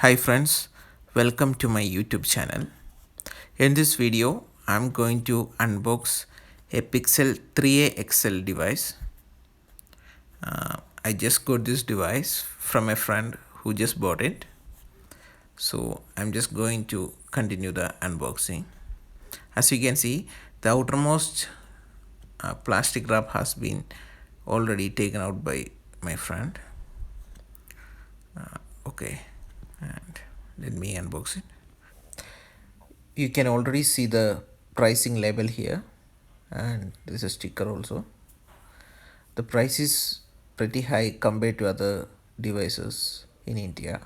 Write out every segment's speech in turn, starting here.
Hi friends, welcome to my YouTube channel. In this video, I'm going to unbox a Pixel 3a XL device. I just got this device from a friend who just bought it. So I'm just going to continue the unboxing. As you can see, the outermost plastic wrap has been already taken out by my friend. Okay, and let me unbox it. You can already see the pricing label here, and there's a sticker also. The price is pretty high compared to other devices in India,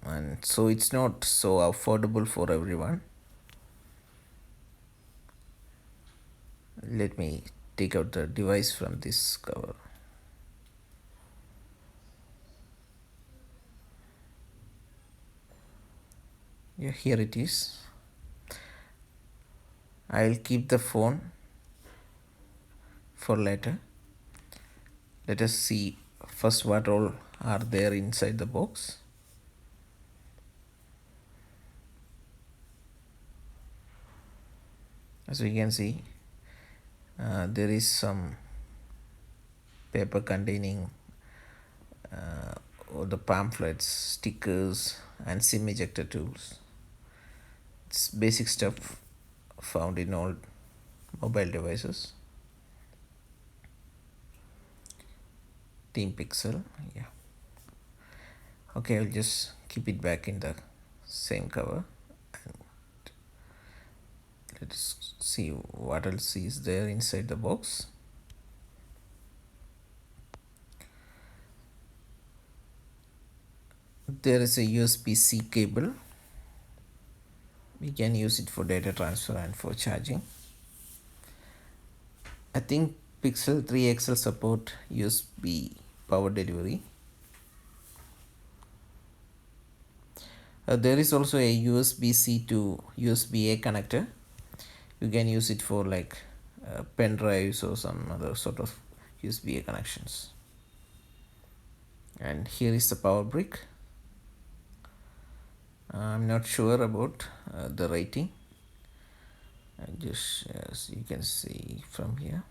and so it's not so affordable for everyone. Let me take out the device from this cover. Yeah, here it is. I'll keep the phone for later. Let us see first what all are there inside the box. As we can see, there is some paper containing or the pamphlets, stickers, and SIM ejector tools. It's basic stuff found in all mobile devices. Team Pixel, yeah. Okay, I'll just keep it back in the same cover. And let's see what else is there inside the box. There is a USB-C cable. We can use it for data transfer and for charging. I think Pixel 3 XL support USB power delivery. There is also a USB-C to USB-A connector. You can use it for like pen drives or some other sort of USB-A connections. And here is the power brick. I'm not sure about the rating. Just as you can see from here.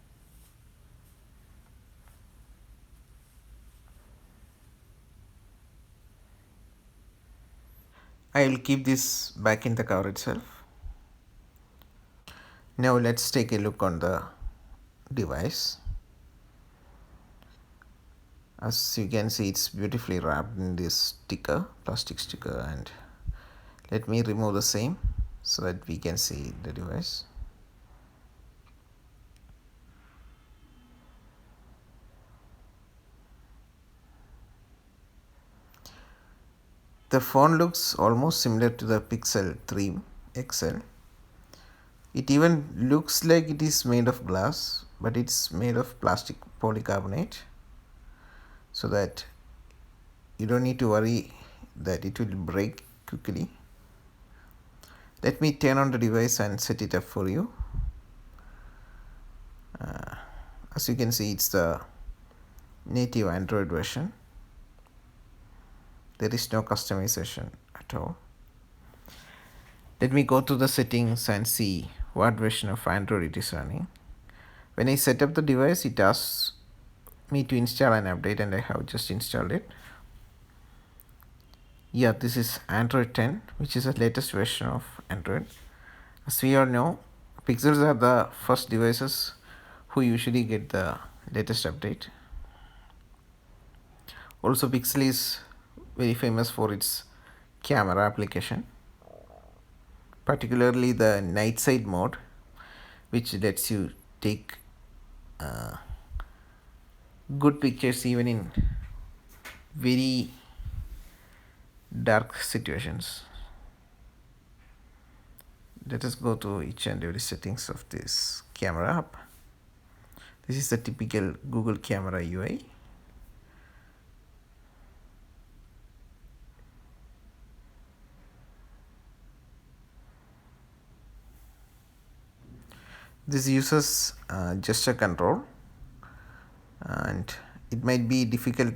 I will keep this back in the cover itself. Now let's take a look on the device. As you can see, it's beautifully wrapped in this sticker, plastic sticker, and let me remove the same so that we can see the device. The phone looks almost similar to the Pixel 3 XL. It even looks like it is made of glass, but it's made of plastic polycarbonate, so that you don't need to worry that it will break quickly. Let me turn on the device and set it up for you. As you can see, it's the native Android version. There is no customization at all. Let me go to the settings and see what version of Android it is running. When I set up the device, it asks me to install an update, and I have just installed it. Yeah, this is Android 10, which is the latest version of Android. As we all know, Pixels are the first devices who usually get the latest update. Also, Pixel is very famous for its camera application, particularly the night side mode, which lets you take good pictures even in very dark situations. Let us go to each and every settings of this camera app. This is the typical Google camera UI. This uses gesture control, and it might be difficult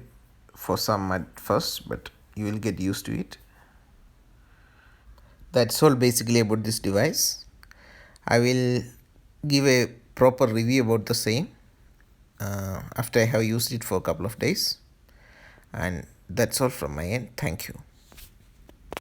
for some at first, but you will get used to it. That's all basically about this device. I will give a proper review about the same after I have used it for a couple of days. And that's all from my end. Thank you.